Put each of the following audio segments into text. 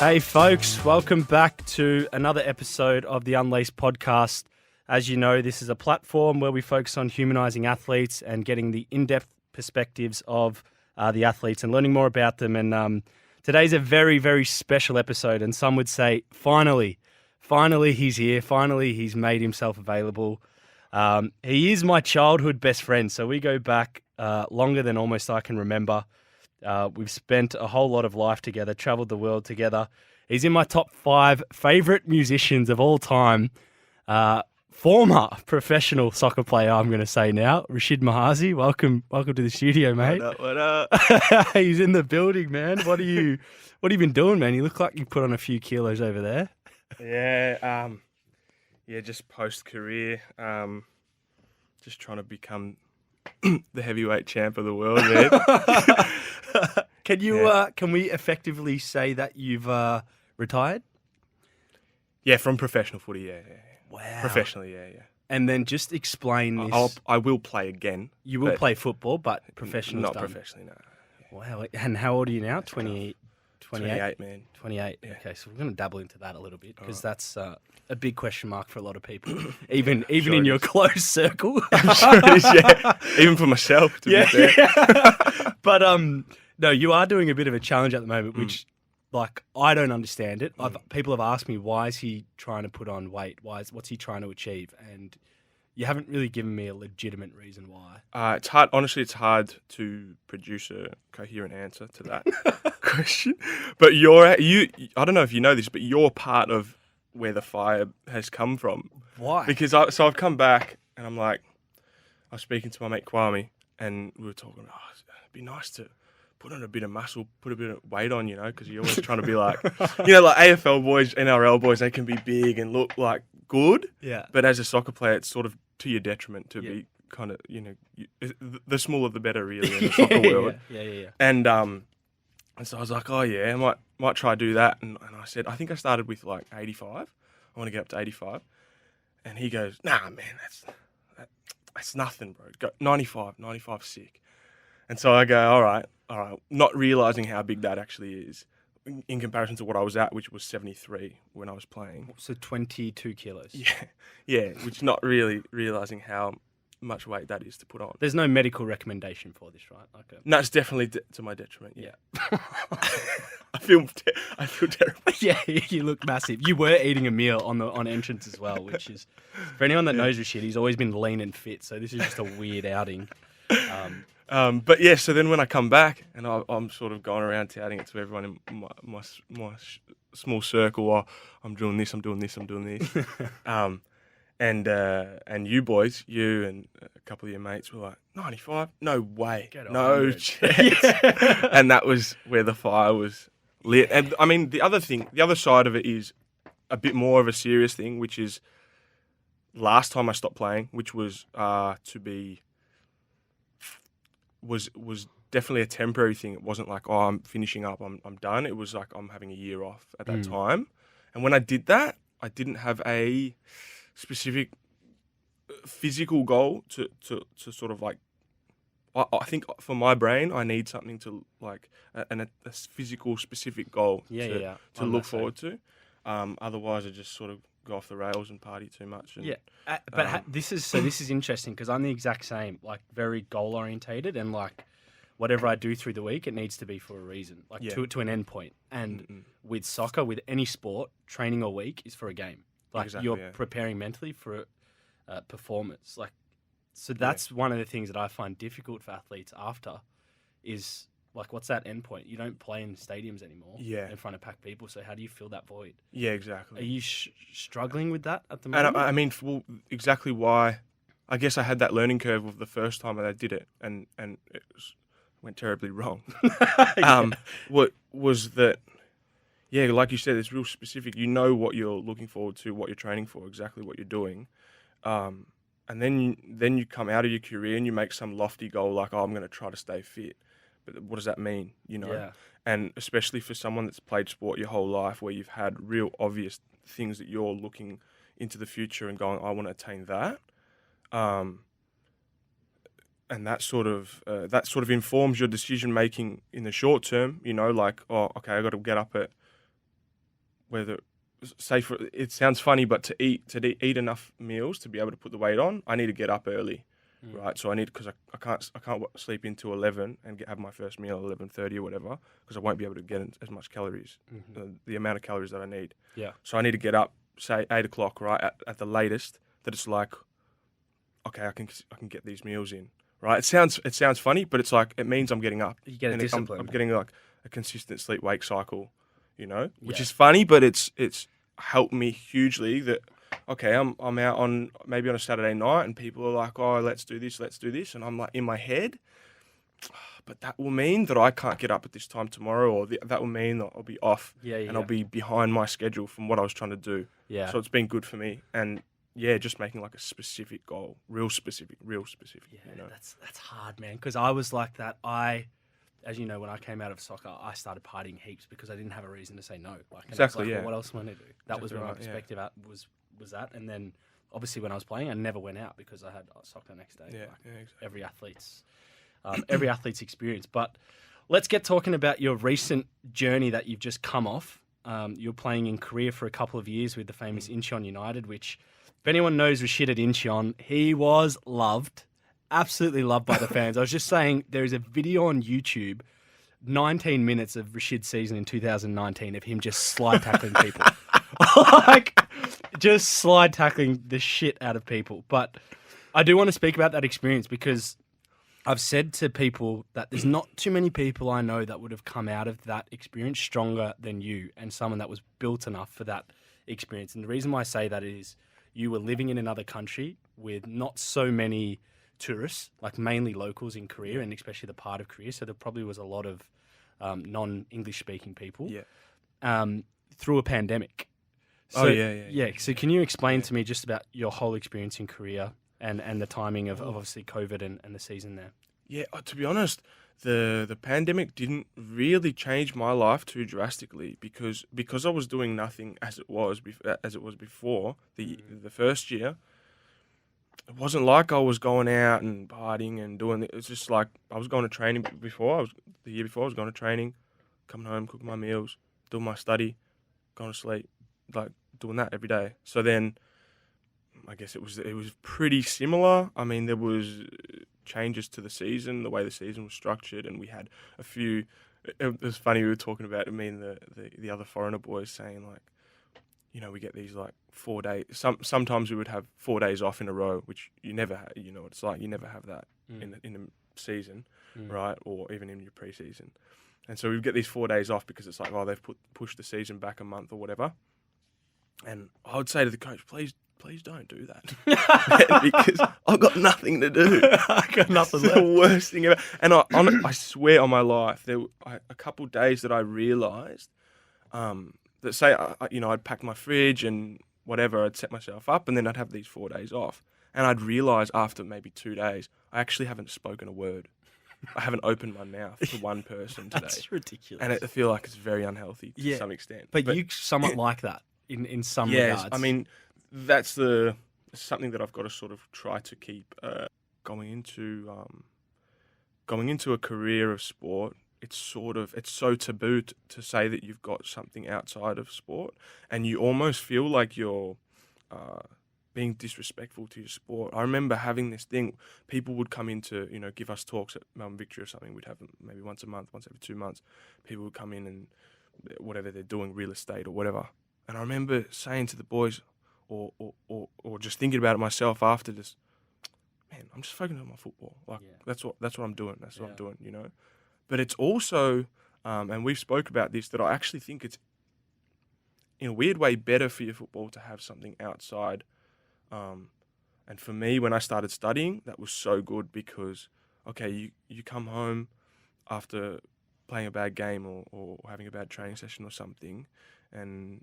Hey folks, welcome back to another episode of the Unlaced podcast. As you know, this is a platform where we focus on humanising athletes and getting the in-depth perspectives of the athletes and learning more about them. And today's a very, very special episode, and some would say, finally he's here. Finally, he's made himself available. He is my childhood best friend, so we go back longer than almost I can remember. We've spent a whole lot of life together, travelled the world together. He's in my top 5 favourite musicians of all time. Former professional soccer player, I'm going to say now, Rashid Mahazi. Welcome to the studio, mate. What up? He's in the building, man. What have you been doing, man? You look like you put on a few kilos over there. Yeah, just post-career, just trying to become the heavyweight champ of the world, man. Can we effectively say that you've retired? Yeah, from professional footy, yeah. Wow. Professionally, yeah. And then just explain this. I will play again. You will play football, but professional Not done. professionally, no. Yeah. Wow. And how old are you now? 28? 28, man. 28. Yeah. Okay, so we're going to dabble into that a little bit because that's a big question mark for a lot of people, even Sure in it your is. close circle. I'm sure it is, yeah. Even for myself, to be fair. Yeah. But no, you are doing a bit of a challenge at the moment, which, like, I don't understand it. People have asked me, why is he trying to put on weight? What's he trying to achieve? And you haven't really given me a legitimate reason why. It's hard. Honestly, it's hard to produce a coherent answer to that question. But I don't know if you know this, but you're part of where the fire has come from. Why? Because I've come back and I'm like, I was speaking to my mate Kwame and we were talking, it'd be nice to put on a bit of muscle, put a bit of weight on, because you're always trying to be like, like AFL boys, NRL boys, they can be big and look like good. Yeah. But as a soccer player, it's sort of to your detriment to be kind of, the smaller the better, really, in the soccer world. Yeah. And so I was like, I might try to do that. And I said, I think I started with like 85. I want to get up to 85. And he goes, nah, man, that's nothing, bro. Go 95 sick. And so I go, all right, not realising how big that actually is in comparison to what I was at, which was 73 when I was playing. So 22 kilos. Yeah, which not really realising how much weight that is to put on. There's no medical recommendation for this, right? No, it's definitely to my detriment. Yeah. I feel terrible. Yeah, you look massive. You were eating a meal on entrance as well, which is, for anyone that knows Rashid, he's always been lean and fit. So this is just a weird outing. But yeah, so then when I come back and I'm sort of going around touting it to everyone in my small circle, I'm doing this. And you boys, you and a couple of your mates were like, 95? No way. No chance. Yeah. And that was where the fire was lit. And I mean, the other side of it is a bit more of a serious thing, which is last time I stopped playing, which was was definitely a temporary thing. It wasn't like, I'm finishing up, I'm done. It was like I'm having a year off at that time. And when I did that, I didn't have a specific physical goal to sort of like, I think for my brain, I need something to like a physical specific goal to look forward to. Otherwise, I just sort of go off the rails and party too much. And, this is interesting because I'm the exact same, like very goal orientated, and like whatever I do through the week, it needs to be for a reason, like to an end point. And with soccer, with any sport, training a week is for a game. Like you're preparing mentally for a performance. Like, so that's one of the things that I find difficult for athletes after is like, what's that end point? You don't play in stadiums anymore in front of packed people. So how do you fill that void? Yeah, exactly. Are you struggling with that at the moment? And I mean, exactly why. I guess I had that learning curve of the first time that I did it, and it went terribly wrong. What was that? Yeah, like you said, it's real specific. You know what you're looking forward to, what you're training for, exactly what you're doing. And then you come out of your career and you make some lofty goal like, I'm going to try to stay fit. But what does that mean, Yeah. And especially for someone that's played sport your whole life where you've had real obvious things that you're looking into the future and going, I want to attain that. And that sort of informs your decision making in the short term, like, oh, okay, I got to get up at whether say for it sounds funny, but to eat enough meals to be able to put the weight on, I need to get up early, right? So I need because I can't sleep into 11 and have my first meal at 11:30 or whatever because I won't be able to get in as much calories, the amount of calories that I need. Yeah. So I need to get up say 8 o'clock, right, at the latest. That it's like, okay, I can get these meals in, right? It sounds funny, but it's like it means I'm getting up. You get a discipline. I'm getting like a consistent sleep wake cycle, which Yeah. is funny, but it's helped me hugely. That okay, I'm out on maybe on a Saturday night, and people are like, oh, let's do this, and I'm like in my head, but that will mean that I can't get up at this time tomorrow, or that will mean that I'll be off, and I'll be behind my schedule from what I was trying to do. Yeah. So it's been good for me, and yeah, just making like a specific goal, real specific. Yeah, that's hard, man. Because I was like that. As you know, when I came out of soccer, I started partying heaps because I didn't have a reason to say no. Like, Exactly, well, yeah. what else am I going to do? That was Exactly where my right, yeah. perspective was that. And then, obviously, when I was playing, I never went out because I had soccer the next day. Yeah, like exactly. every athlete's experience. But let's get talking about your recent journey that you've just come off. You're playing in Korea for a couple of years with the famous Incheon United, which, if anyone knows Rashid at Incheon, he was loved. Absolutely loved by the fans. I was just saying there is a video on YouTube, 19 minutes of Rashid's season in 2019 of him just slide tackling people. Like, just slide tackling the shit out of people. But I do want to speak about that experience because I've said to people that there's not too many people I know that would have come out of that experience stronger than you and someone that was built enough for that experience. And the reason why I say that is you were living in another country with not so many tourists, like mainly locals in Korea, and especially the part of Korea. So there probably was a lot of non-English speaking people through a pandemic. So, So can you explain to me just about your whole experience in Korea and the timing of obviously COVID and the season there? Yeah, to be honest, the pandemic didn't really change my life too drastically because I was doing nothing as it was before the first year. It wasn't like I was going out and partying and doing it. It's just like I was going to training before. The year before I was going to training, coming home, cooking my meals, doing my study, going to sleep, like doing that every day. So then I guess it was pretty similar. I mean, there was changes to the season, the way the season was structured, and we had a few. It was funny, we were talking about me and the other foreigner boys saying like, we get these like 4 days. Sometimes we would have 4 days off in a row, which you never have. You know what it's like. You never have that in the season, right? Or even in your preseason. And so we would get these 4 days off because it's like, oh, they've pushed the season back a month or whatever. And I would say to the coach, please don't do that because I've got nothing to do. I got nothing It's left. the worst thing ever. And I swear on my life, there were a couple days that I realised that say, I'd pack my fridge and whatever, I'd set myself up and then I'd have these 4 days off. And I'd realise after maybe 2 days, I actually haven't spoken a word. I haven't opened my mouth to one person today. That's ridiculous. And I feel like it's very unhealthy to some extent. But you somewhat like that in some regards. I mean, that's something that I've got to sort of try to keep going into a career of sport. It's so taboo to say that you've got something outside of sport, and you almost feel like you're being disrespectful to your sport. I remember having this thing. People would come in to give us talks at Melbourne Victory or something. We'd have them maybe once a month, once every 2 months. People would come in and whatever they're doing, real estate or whatever. And I remember saying to the boys, or just thinking about it myself after, just, man, I'm just focusing on my football. Like that's what I'm doing. That's what I'm doing. But it's also, and we've spoke about this, that I actually think it's in a weird way better for your football to have something outside. And for me, when I started studying, that was so good because, okay, you come home after playing a bad game or having a bad training session or something, and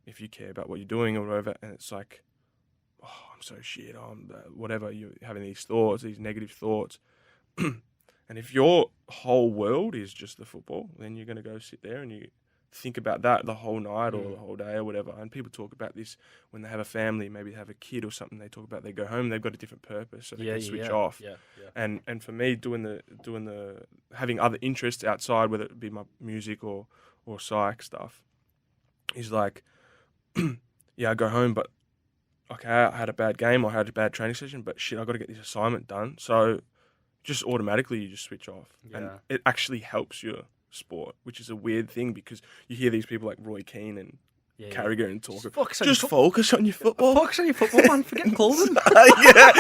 if you care about what you're doing or whatever, and it's like, oh, I'm so shit, whatever, you're having these thoughts, these negative thoughts. And if your whole world is just the football, then you're going to go sit there and you think about that the whole night or the whole day or whatever. And people talk about this when they have a family, maybe they have a kid or something. They talk about they go home, they've got a different purpose, so they can switch off. And for me, doing the having other interests outside, whether it be my music or psych stuff, he's like, yeah, I go home, but okay, I had a bad game or I had a bad training session, but shit, I got to get this assignment done. So just automatically you just switch off, and Yeah. it actually helps your sport, which is a weird thing because you hear these people like Roy Keane and Yeah. Carragher and talk. Just Focus on your football. focus on your football, man. Forget Colden. Yeah,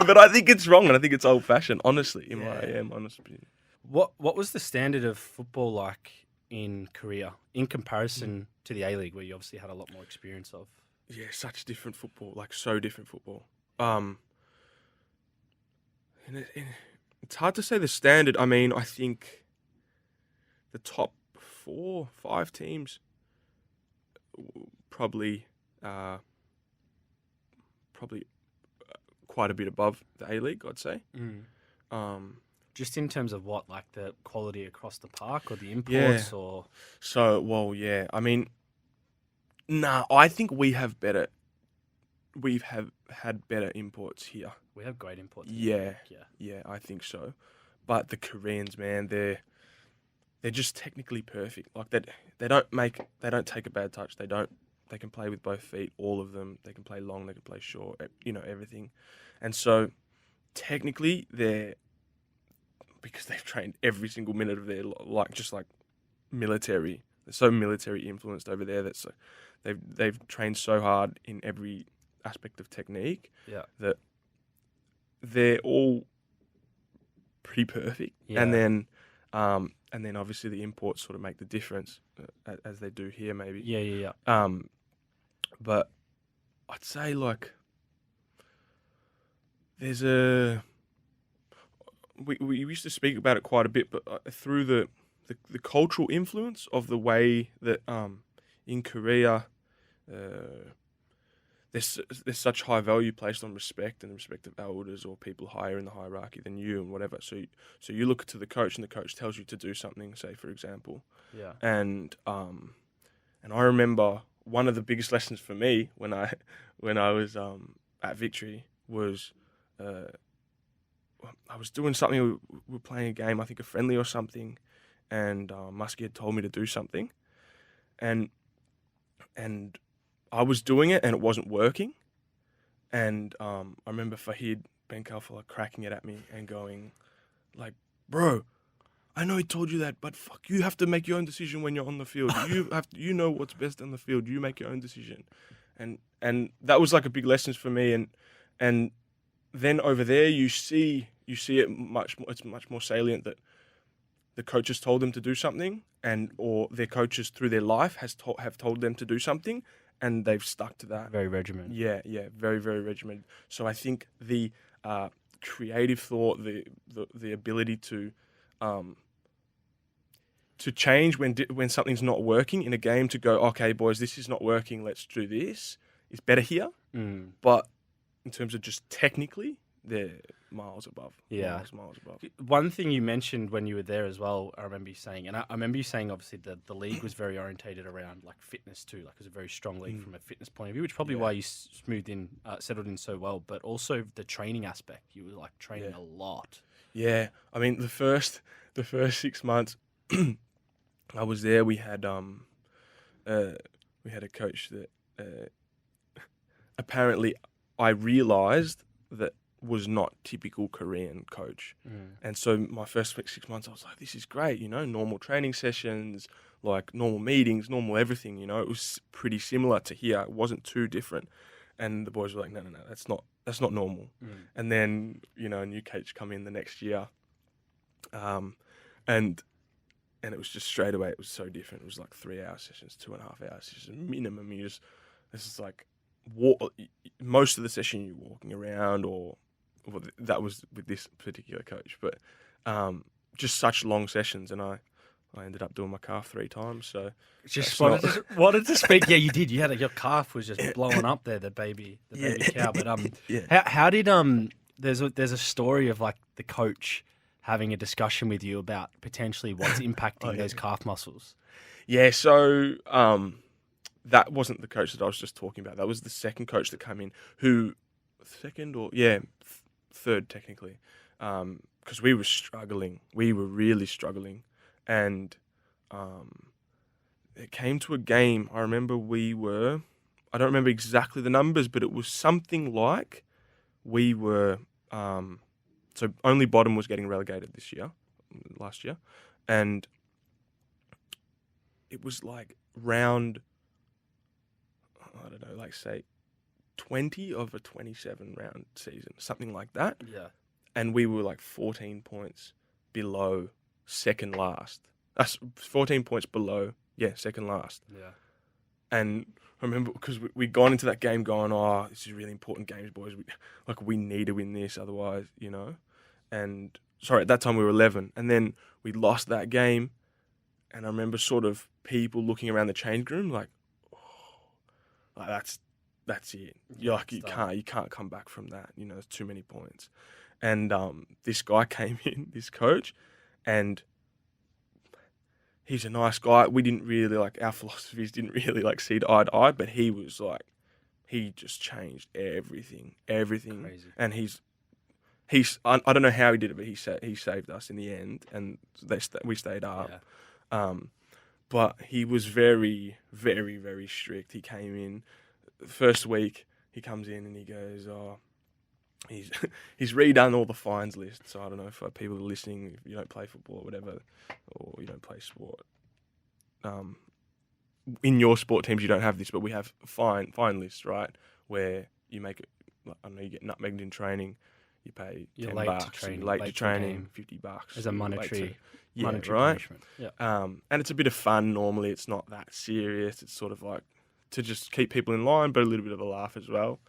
but I think it's wrong, and I think it's old fashioned. Honestly, in my honest opinion. What was the standard of football like in Korea in comparison to the A League, where you obviously had a lot more experience of? Yeah, such different football, like so different football. It's hard to say the standard. I mean, I think the top 4-5 teams probably quite a bit above the A League, I'd say. Just in terms of what, like the quality across the park or the imports, or So, well, yeah. I mean, I think we've had better imports here. we have great imports. Yeah, I think so. But the Koreans, man, they're just technically perfect. Like they don't take a bad touch. They can play with both feet, all of them. They can play long, they can play short, everything. And so technically because they've trained every single minute of their just like military. They're so military influenced over there that they've trained so hard in every aspect of technique that they're all pretty perfect. Yeah. And then obviously the imports sort of make the difference as they do here maybe. Yeah. But I'd say like there's we used to speak about it quite a bit, but through the cultural influence of the way that in Korea there's such high value placed on respect and the respect of elders or people higher in the hierarchy than you and whatever. So you look to the coach and the coach tells you to do something, say for example. Yeah. And I remember one of the biggest lessons for me when I was at Victory was I was doing something. We were playing a game, I think a friendly or something, and Muskie had told me to do something, and I was doing it and it wasn't working, and I remember Fahid Ben Kalfa cracking it at me and going, like, bro, I know he told you that, but fuck, you have to make your own decision when you're on the field. You know what's best on the field. You make your own decision, and that was like a big lesson for me. And then over there, you see it much more. It's much more salient that the coaches told them to do something, or their coaches through their life have told them to do something, and they've stuck to that. Very regimented. Yeah, very, very regimented. So I think the creative thought, the ability to change when something's not working in a game, to go, okay, boys, this is not working. Let's do this. Is better here. But in terms of just technically, they're miles above. Yeah. Miles above. One thing you mentioned when you were there as well, I remember you saying, and I remember you saying, obviously, that the league was very orientated around like fitness too. Like it was a very strong league from a fitness point of view, which is probably why you settled in so well. But also the training aspect, you were like training a lot. Yeah, I mean the first 6 months I was there, we had a coach that apparently I realised that was not typical Korean coach. And so my first 6 months I was like, this is great, normal training sessions, like normal meetings, normal everything, it was pretty similar to here. It wasn't too different. And the boys were like, no, that's not normal. And then, a new coach come in the next year. And it was just straight away, it was so different. It was like 3-hour sessions, 2.5-hour sessions minimum. This is like most of the session you're walking around, or that was with this particular coach, but just such long sessions, and I ended up doing my calf 3 times. So just wanted to speak. Yeah, you did. You had your calf was just blowing up there, the baby cow. But how did there's a story of like the coach having a discussion with you about potentially what's impacting those calf muscles. Yeah, so that wasn't the coach that I was just talking about. That was the second coach that came in, third technically, because we were struggling. We were really struggling, and it came to a game. I remember I don't remember exactly the numbers, but it was something like we were, so only bottom was getting relegated last year. And it was like round, I don't know, like say 20 of a 27 round season, something like that. Yeah. And we were like 14 points below second last. That's 14 points below, second last. Yeah. And I remember because we'd gone into that game going, oh, this is really important games, boys. We need to win this, otherwise, And sorry, at that time we were 11, and then we lost that game. And I remember sort of people looking around the change room like, oh, like that's it. You can't come back from that. There's too many points. And this guy came in, this coach, and he's a nice guy. We didn't really our philosophies didn't really see eye to eye, but he was he just changed everything. Crazy. And he's I don't know how he did it, but he saved us in the end, and we stayed up. Yeah. But he was very, very, very strict. He came in first week. He comes in and he goes, oh, he's redone all the fines list. So I don't know if people are listening, if you don't play football or whatever, or you don't play sport. In your sport teams, you don't have this, but we have fine lists, right? Where you make it, I don't know, you get nutmegged in training, you pay You're $10. late to training, You're late to training, game. $50. As a monetary right? punishment. Yeah. And it's a bit of fun normally. It's not that serious. It's sort of like to just keep people in line, but a little bit of a laugh as well.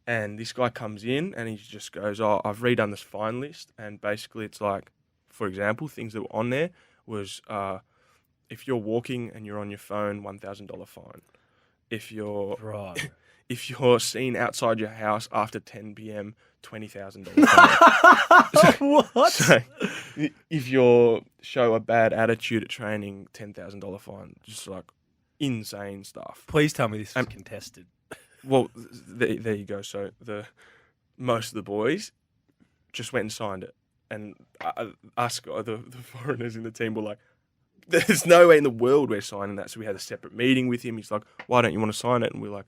And this guy comes in and he just goes, oh, I've redone this fine list. And basically it's like, for example, things that were on there was if you're walking and you're on your phone, $1,000 fine. If you're Right. if you're seen outside your house after 10 p.m., $20,000 fine. What? So, if you show a bad attitude at training, $10,000 fine. Just insane stuff. Please tell me this is contested. Well, there you go. So most of the boys just went and signed it, and us, the foreigners in the team, were like, "There's no way in the world we're signing that." So we had a separate meeting with him. He's like, "Why don't you want to sign it?" And we're like,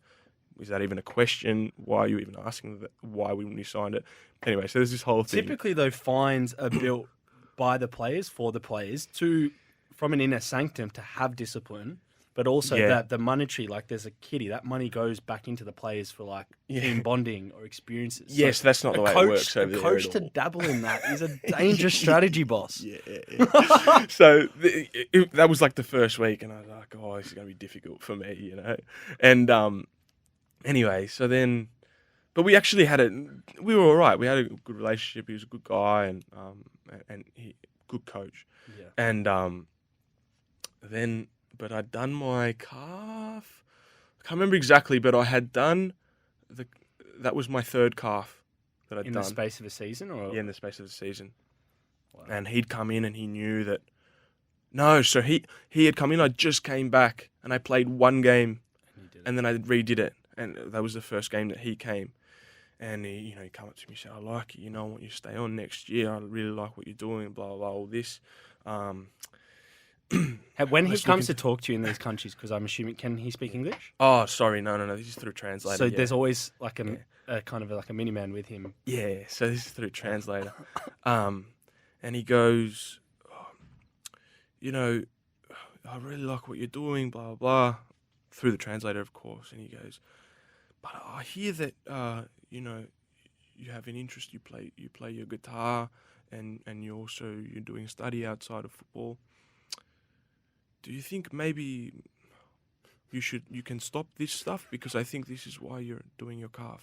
"Is that even a question? Why are you even asking that? Why wouldn't you sign it?" Anyway, so there's this whole thing. Typically, though, fines are built by the players for the players from an inner sanctum to have discipline. But also that the monetary, there's a kitty, that money goes back into the players for team bonding or experiences. Yes, so that's not the way it works over there. A coach to dabble in that is a dangerous strategy, boss. Yeah. So that was the first week, and I was like, oh, this is going to be difficult for me, And anyway, so then, but we actually we were all right. We had a good relationship. He was a good guy and he good coach. Yeah. And then. But I'd done my calf. I can't remember exactly, but I had done that was my third calf that I'd done. In the space of a season? Or? Yeah, in the space of a season. Wow. And he'd come in and he knew that... No, so he had come in, I just came back and I played one game and then I redid it. And that was the first game that he came. And he come up to me and said, I like it, I want you to stay on next year. I really like what you're doing, blah, blah, blah, all this. When he comes to talk to you in these countries, because I'm assuming, can he speak English? Oh, sorry, no, this is through translator. So there's always a kind of a mini man with him. Yeah, so this is through translator. And he goes, I really like what you're doing, blah, blah, blah, through the translator, of course. And he goes, but I hear that, you have an interest, you play your guitar, and you're doing study outside of football. Do you think maybe you can stop this stuff? Because I think this is why you're doing your calf.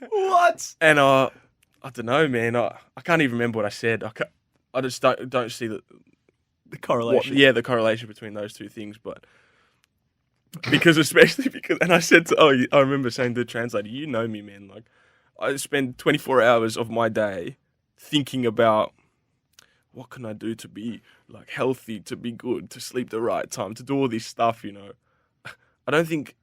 What? And I don't know, man. I can't even remember what I said. I just don't see the correlation. The correlation between those two things. But especially because, and I said I remember saying to the translator, you know me, man. I spend 24 hours of my day thinking about what can I do to be healthy, to be good, to sleep the right time, to do all this stuff, I don't think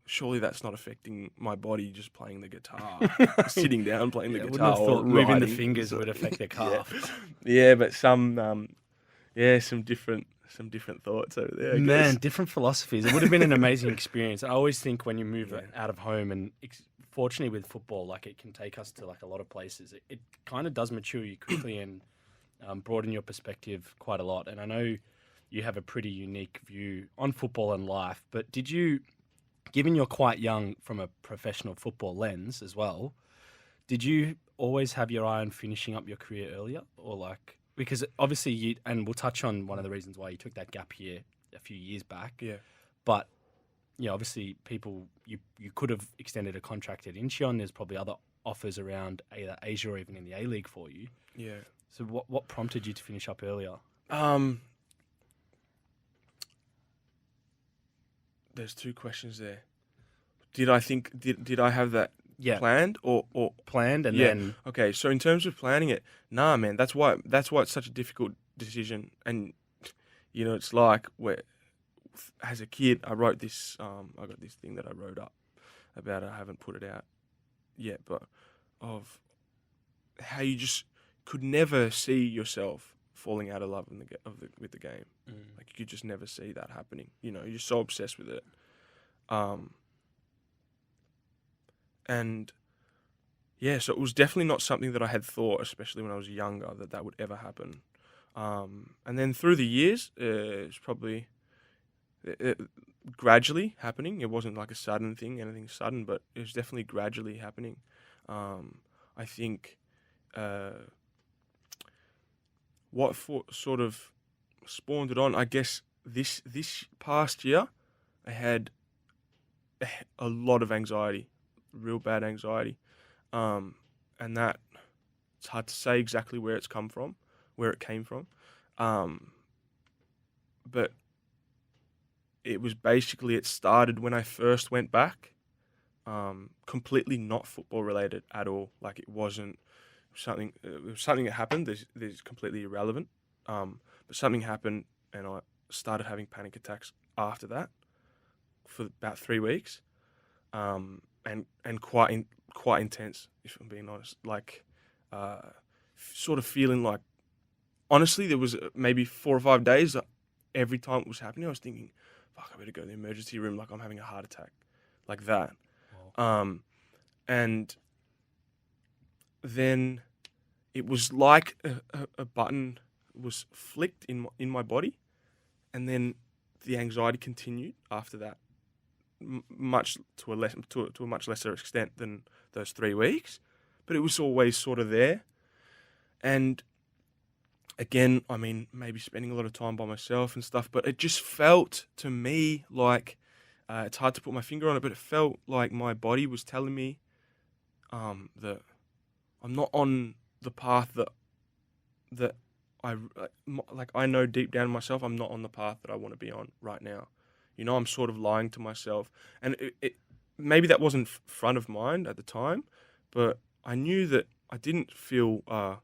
surely that's not affecting my body just playing the guitar, sitting down playing the I guitar. wouldn't have or thought moving the riding. fingers So- would affect the calf. Yeah, but some different thoughts over there. I Man, guess. different philosophies. It would have been an amazing experience. I always think when you move Yeah. out of home, and fortunately with football, like it can take us to like a lot of places. It kind of does mature you quickly and broaden your perspective quite a lot. And I know you have a pretty unique view on football and life. But did you, given you're quite young from a professional football lens as well, did you always have your eye on finishing up your career earlier, or like? Because obviously you, and we'll touch on one of the reasons why you took that gap year a few years back. Yeah. But, obviously people, you could have extended a contract at Incheon. There's probably other offers around either Asia or even in the A-League for you. Yeah. So what prompted you to finish up earlier? There's two questions there. Did I have that Yeah. planned or Planned and Yeah. then... Okay, so in terms of planning it, nah, man, that's why it's such a difficult decision. And it's like where as a kid, I wrote this. I got this thing that I wrote up about it. I haven't put it out yet, but of how you just could never see yourself falling out of love with the game. Like you could just never see that happening. You're so obsessed with it. And yeah, so it was definitely not something that I had thought, especially when I was younger, that would ever happen. And then through the years, it's probably gradually happening. It wasn't like a sudden thing, anything sudden, but it was definitely gradually happening. I think what sort of spawned it on, I guess this past year, I had a lot of anxiety, real bad anxiety. And that it's hard to say exactly where it came from. But it was basically, it started when I first went back, completely not football related at all. Like it was something that happened. There's completely irrelevant. But something happened and I started having panic attacks after that for about 3 weeks. And quite intense, if I'm being honest. Like, sort of feeling like, honestly, there was maybe 4 or 5 days that every time it was happening, I was thinking, fuck, I better go to the emergency room, like I'm having a heart attack, like that. Wow. And then it was like a button was flicked in my body, and then the anxiety continued after that. Much to a much lesser extent than those 3 weeks, but it was always sort of there. And again, I mean, maybe spending a lot of time by myself and stuff, but it just felt to me like it's hard to put my finger on it, but it felt like my body was telling me that I'm not on the path that I know deep down in myself I'm not on the path that I want to be on right now. I'm sort of lying to myself. And it maybe that wasn't front of mind at the time, but I knew that I didn't feel like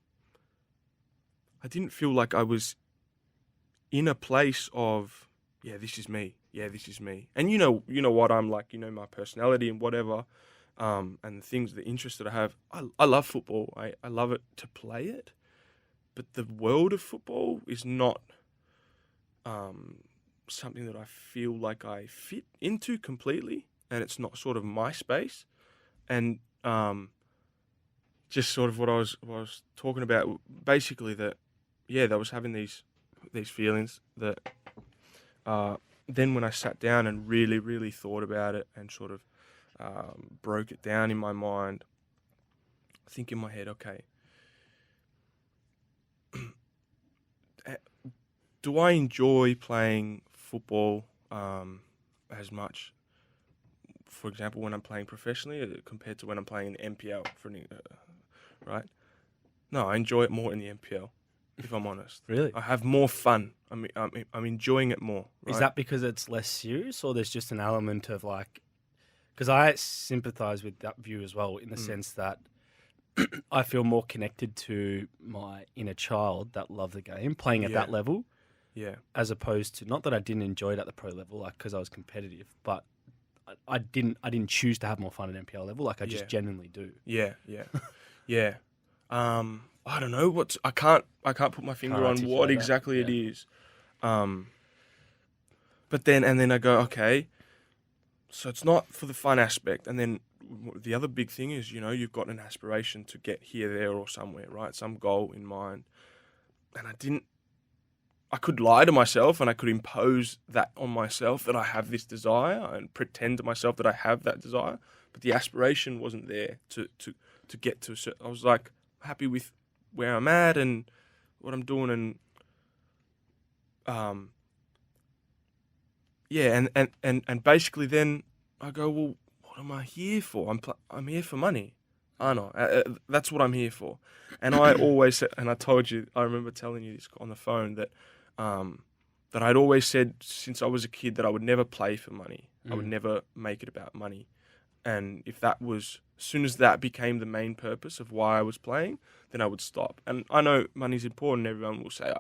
I was in a place of, yeah, this is me. Yeah, this is me. And you know what I'm like, my personality and whatever, and the interests that I have. I love football. I love it to play it. But the world of football is not something that I feel like I fit into completely, and it's not sort of my space. And just sort of what I was talking about, basically that, yeah, I was having these feelings that then when I sat down and really, really thought about it and sort of broke it down in my mind, I think in my head, okay, do I enjoy playing football as much, for example, when I'm playing professionally compared to when I'm playing in the NPL, right? No, I enjoy it more in the NPL, if I'm honest. Really? I have more fun. I'm enjoying it more. Right? Is that because it's less serious, or there's just an element of like... Because I sympathise with that view as well, in the sense that I feel more connected to my inner child that loved the game, playing at that level. Yeah. As opposed to, not that I didn't enjoy it at the pro level, like because I was competitive, but I didn't choose to have more fun at NPL level. Like I just genuinely do. Yeah. I don't know I can't put my finger on what exactly it is. But then I go, okay, so it's not for the fun aspect. And then the other big thing is, you've got an aspiration to get here, there, or somewhere, right? Some goal in mind. And I could lie to myself and I could impose that on myself that I have this desire and pretend to myself that I have that desire. But the aspiration wasn't there to get to a certain, I was like happy with where I'm at and what I'm doing and and basically then I go, well, what am I here for? I'm here for money. I know. That's what I'm here for. And I always said, and I told you, I remember telling you this on the phone that I'd always said since I was a kid that I would never play for money. I would never make it about money. And if that was, as soon as that became the main purpose of why I was playing, then I would stop. And I know money's important. Everyone will say,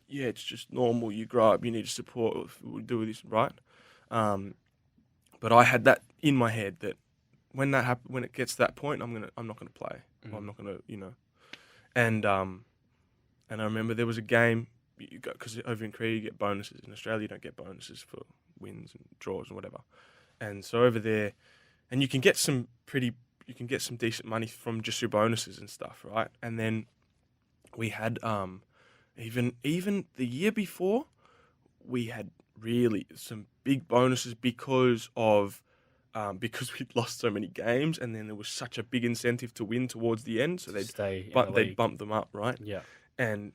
it's just normal. You grow up, you need to support. We'll do this, right? But I had that in my head that when it gets to that point, I'm not gonna play. Or I'm not gonna, And I remember there was a game because over in Korea you get bonuses. In Australia you don't get bonuses for wins and draws and whatever. And so over there, and you can get some decent money from just your bonuses and stuff, right? And then we had even the year before, we had really some big bonuses because we'd lost so many games, and then there was such a big incentive to win towards the end, so they'd bump them up, right? Yeah. And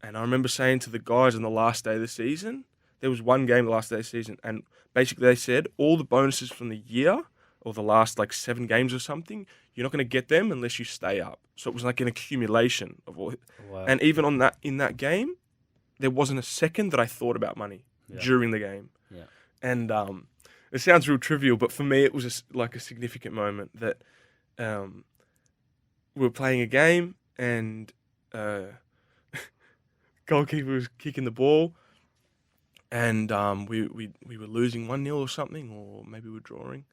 I remember saying to the guys on the last day of the season, there was one game the last day of the season, and basically they said all the bonuses from the year or the last 7 games or something, you're not going to get them unless you stay up. So it was like an accumulation of all. Wow. And even in that game, there wasn't a second that I thought about money during the game. Yeah. And it sounds real trivial, but for me it was a significant moment that we were playing a game and goalkeeper was kicking the ball, and we were losing 1-0 or something, or maybe we were drawing.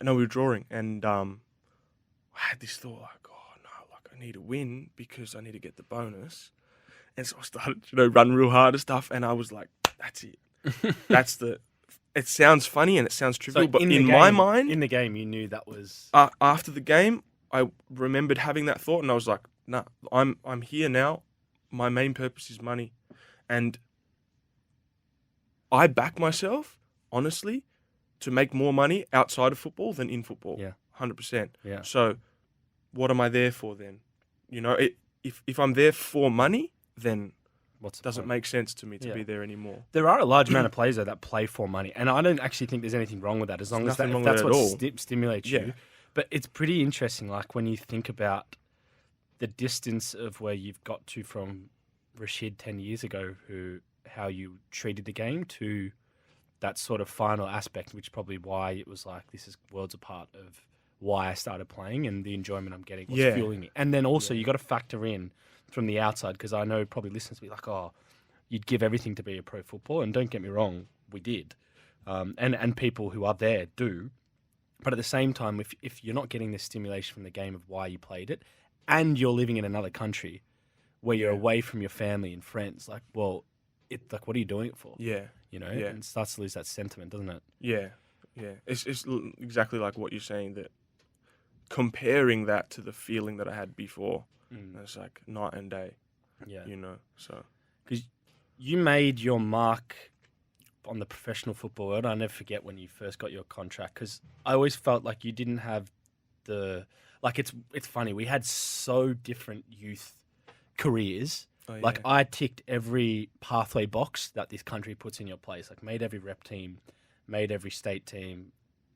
No, we were drawing, and I had this thought I need to win because I need to get the bonus, and so I started run real hard and stuff, and I was like, that's it. It sounds funny and it sounds trivial, but in my mind, in the game, you knew that was after the game. I remembered having that thought, and I was like, nah, I'm here now. My main purpose is money. And I back myself, honestly, to make more money outside of football than in football. Yeah. 100%. Yeah. So what am I there for then? If I'm there for money, then it doesn't make sense to me to be there anymore. There are a large amount of players that play for money, and I don't actually think there's anything wrong with that, as long as that's what stimulates you. But it's pretty interesting, when you think about the distance of where you've got to from Rashid 10 years ago, how you treated the game, to that sort of final aspect, which is probably why it was this is worlds apart of why I started playing and the enjoyment I'm getting, what's fueling me. And then also you got to factor in from the outside, because I know probably listeners will be like, oh, you'd give everything to be a pro footballer, and don't get me wrong, we did. And people who are there do. But at the same time, if you're not getting the stimulation from the game of why you played it, and you're living in another country where you're away from your family and friends, what are you doing it for? Yeah. And it starts to lose that sentiment, doesn't it? Yeah. Yeah. It's exactly like what you're saying, that comparing that to the feeling that I had before, it's like night and day. Yeah. So. Because you made your mark on the professional football world. I'll never forget when you first got your contract, because I always felt like you didn't have it's funny, we had so different youth careers. Oh, yeah. I ticked every pathway box that this country puts in your place, made every rep team, made every state team,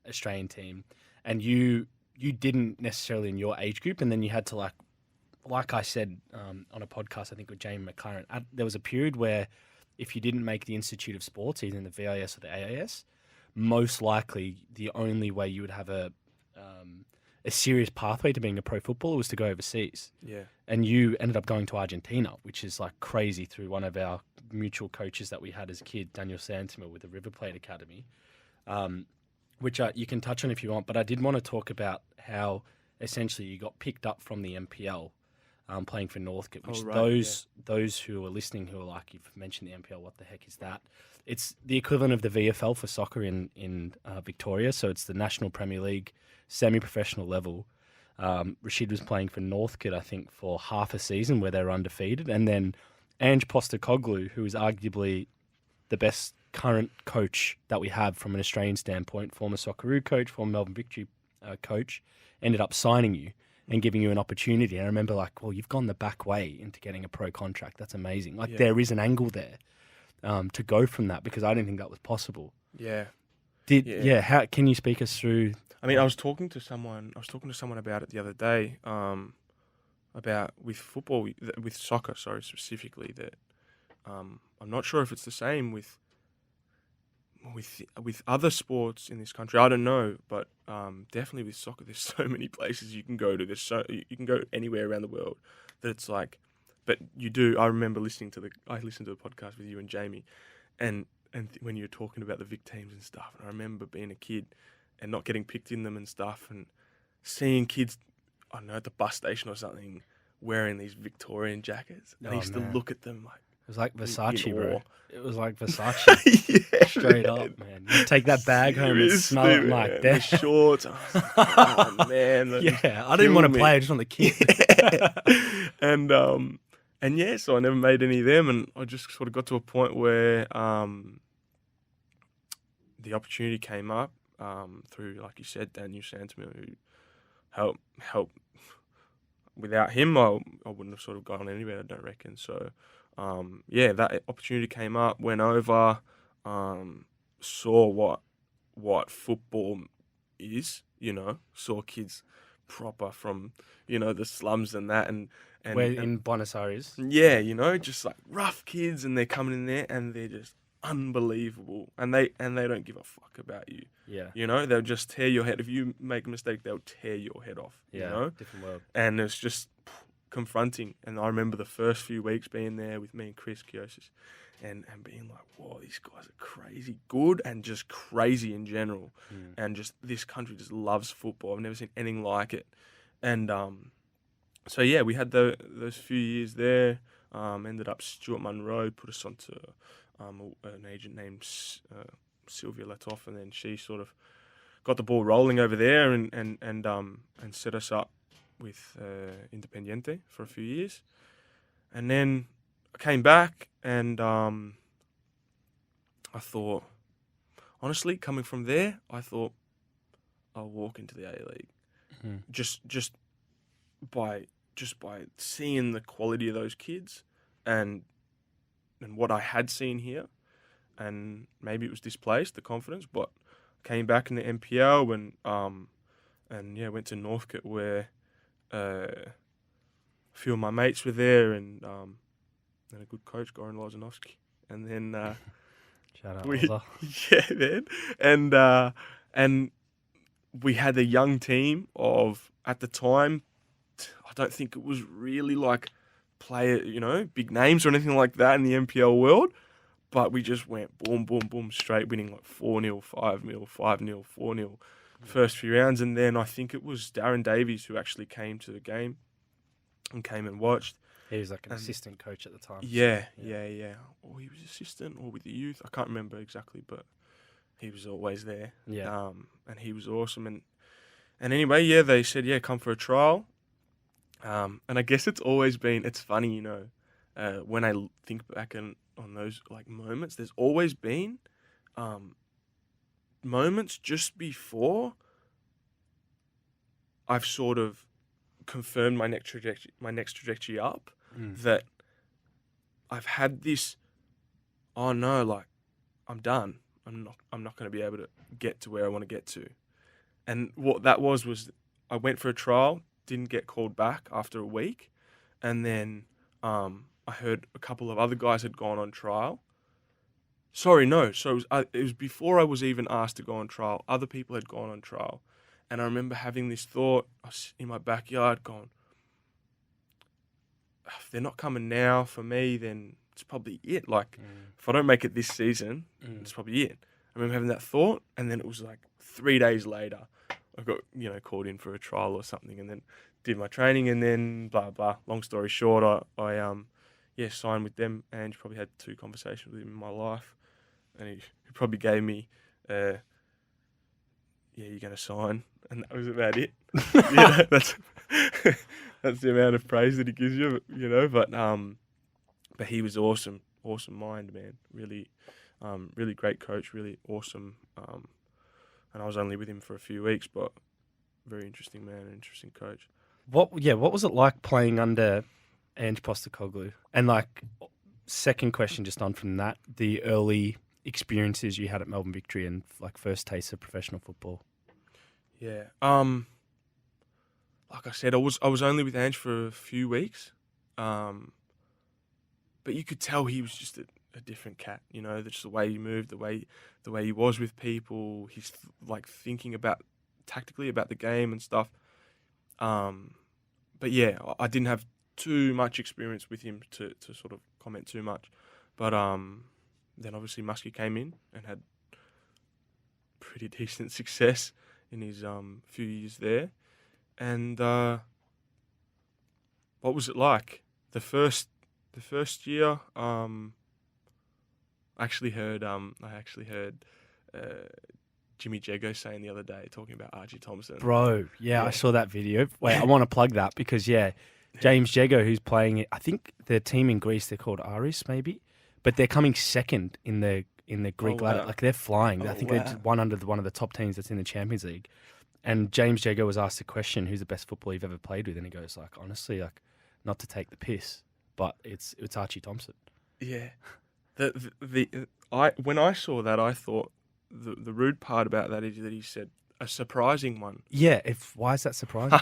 Australian team, and you didn't necessarily in your age group. And then you had to like I said on a podcast, I think with Jamie McLaren, there was a period where if you didn't make the Institute of Sports, either in the VIS or the AAS, most likely the only way you would have a serious pathway to being a pro footballer was to go overseas. Yeah. And you ended up going to Argentina, which is crazy, through one of our mutual coaches that we had as a kid, Daniel Santimer, with the River Plate Academy. which you can touch on if you want. But I did want to talk about how essentially you got picked up from the MPL, playing for Northcote. Which those who are listening who are like, you've mentioned the MPL, what the heck is that? It's the equivalent of the VFL for soccer in Victoria. So it's the National Premier League semi-professional level. Rashid was playing for Northcote, I think, for half a season where they were undefeated. And then Ange Postecoglou, who is arguably the best current coach that we have from an Australian standpoint, former Socceroo coach, former Melbourne Victory coach, ended up signing you and giving you an opportunity. And I remember like, well, you've gone the back way into getting a pro contract. That's amazing. Like there is an angle there to go from that, because I didn't think that was possible. Yeah. How can you speak us through? I mean, I was talking to someone about it the other day, about with football, with soccer, sorry, specifically, that I'm not sure if it's the same with other sports in this country. I don't know, but definitely with soccer, there's so many places you can go to. You can go anywhere around the world that it's like, but you do. I remember listening to a podcast with you and Jamie, and when you were talking about the Vic teams and stuff, and I remember being a kid and not getting picked in them and stuff, and seeing kids, I don't know, at the bus station or something, wearing these Victorian jackets. And I used to look at them like, it was like Versace, bro. It was like Versace. yeah, Straight up, man. You take that bag home and smell it like the that. shorts. Oh, man. I didn't want to play. I just want the kid. And yeah, so I never made any of them. And I just sort of got to a point where the opportunity came up through, like you said, Daniel Santamil, who helped. Without him, I wouldn't have sort of gone anywhere, I don't reckon. So, that opportunity came up, went over, saw what football is, saw kids proper from, the slums and that. And in Buenos Aires. Yeah, just like rough kids, and they're coming in there and they're just unbelievable. And they don't give a fuck about you. Yeah. They'll just tear your head. If you make a mistake, they'll tear your head off. Yeah, different world. And it's just confronting. And I remember the first few weeks being there with me and Chris Kiosis and being like, whoa, these guys are crazy good and just crazy in general. And just this country just loves football. I've never seen anything like it. And so, yeah, we had those few years there. Ended up Stuart Munro put us onto an agent named Sylvia Latoff, and then she sort of got the ball rolling over there and set us up with Independiente for a few years. And then I came back and I thought, honestly, coming from there, I thought I'll walk into the A League. Just by seeing the quality of those kids and what I had seen here. And maybe it was displaced, the confidence, but came back in the MPL and went to Northcote where a few of my mates were there and a good coach, Goran Lozanovsky. And then shout out Loza. Yeah, man. And we had a young team of, at the time, I don't think it was really like big names or anything like that in the MPL world. But we just went boom, boom, boom, straight winning like 4-0, 5-0, 5-0, 4-0 first few rounds. And then I think it was Darren Davies who actually came to the game and came and watched. He was like an assistant coach at the time. Yeah. Or he was assistant or with the youth. I can't remember exactly, but he was always there. Yeah. And he was awesome. And anyway, they said, come for a trial. And I guess it's always been, it's funny, when I think back on those like moments, there's always been moments just before I've sort of confirmed my next trajectory up, that I've had this, oh no, like I'm done. I'm not going to be able to get to where I want to get to. And what that was I went for a trial, didn't get called back after a week, and then I heard a couple of other guys had gone on trial. Sorry, no. So it was before I was even asked to go on trial. Other people had gone on trial. And I remember having this thought in my backyard going, if they're not coming now for me, then it's probably it. Like, if I don't make it this season, it's probably it. I remember having that thought, and then it was like 3 days later, I got called in for a trial or something, and then did my training, and then blah blah. Long story short, I signed with them, and probably had 2 conversations with him in my life, and he probably gave me, you're gonna sign, and that was about it. That's that's the amount of praise that he gives you, But he was awesome mind, man. Really, really great coach, really awesome. And I was only with him for a few weeks, but very interesting man, an interesting coach. What was it like playing under Ange Postecoglou? And like, second question, just on from that, the early experiences you had at Melbourne Victory and like first taste of professional football. Yeah. Like I said, I was only with Ange for a few weeks, but you could tell he was just a different cat. Just the way he moved, the way he was with people. He's like thinking tactically about the game and stuff. But yeah, I didn't have too much experience with him to sort of comment too much. But then obviously Muskie came in and had pretty decent success in his few years there. And what was it like? The first year, I actually heard Jimmy Jago saying the other day, talking about Archie Thompson. Bro, yeah, I saw that video. Wait, I want to plug that because James Jago, who's playing it, I think the team in Greece, they're called Aris maybe, but they're coming second in the Greek ladder. Like they're flying. I think they're one of the top teams that's in the Champions League. And James Jago was asked the question, "Who's the best footballer you've ever played with?" And he goes, "Like honestly, like not to take the piss, but it's Archie Thompson." Yeah, when I saw that, I thought the rude part about that is that he said a surprising one. Yeah, why is that surprising?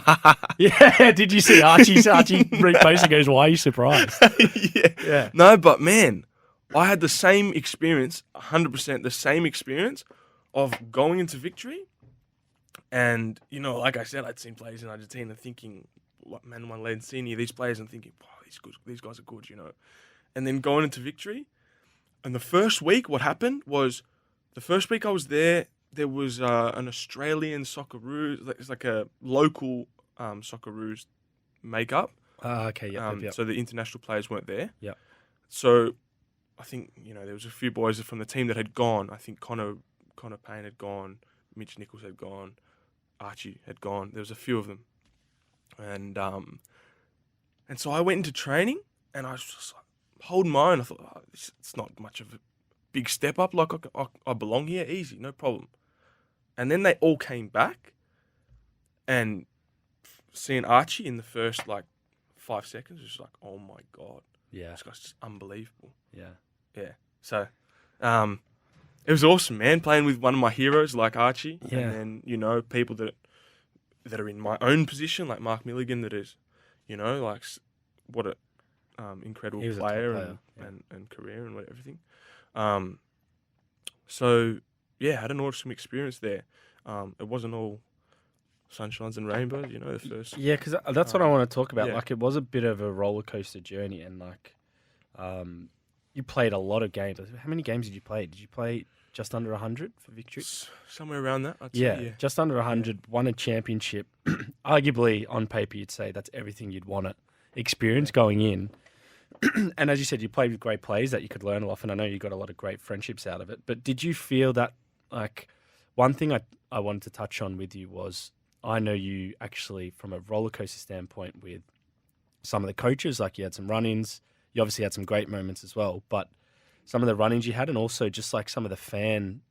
Yeah, did you see Archie repost and goes, "Why are you surprised?" Yeah. No, but man, I had the same experience, 100% the same experience of going into Victory. And, like I said, I'd seen players in Argentina thinking, Manuel Lanzini, these players, and thinking, wow, these guys are good, And then going into Victory, and the first week, what happened was, the first week I was there was an Australian Socceroos, it's like a local Socceroos makeup. Okay, yeah. So the international players weren't there. Yeah. So I think, there was a few boys from the team that had gone. I think Connor Payne had gone, Mitch Nichols had gone, Archie had gone. There was a few of them. And so I went into training, and I was just like, holding my own. I thought, it's not much of a big step up. Like, I belong here, easy, no problem. And then they all came back, and seeing Archie in the first, 5 seconds, was just like, oh my God. Yeah. This guy's just unbelievable. Yeah. Yeah. So, it was awesome, man, playing with one of my heroes like Archie. Yeah. And then, people that are in my own position, like Mark Milligan, that is, what a incredible player, and career and everything. So, yeah, I had an awesome experience there. It wasn't all sunshines and rainbows, the first. Yeah, because that's what I want to talk about. Yeah. Like, it was a bit of a roller coaster journey, and you played a lot of games. How many games did you play? Did you play just under 100 for Victory? Somewhere around that, I'd say. Yeah, just under 100, won a championship. Arguably, on paper, you'd say that's everything you'd want to experience going in. And as you said, you played with great players that you could learn a lot, and I know you got a lot of great friendships out of it. But did you feel that, one thing I wanted to touch on with you was, I know you actually, from a roller coaster standpoint with some of the coaches, you had some run-ins, you obviously had some great moments as well, but some of the run-ins you had, and also just some of the fan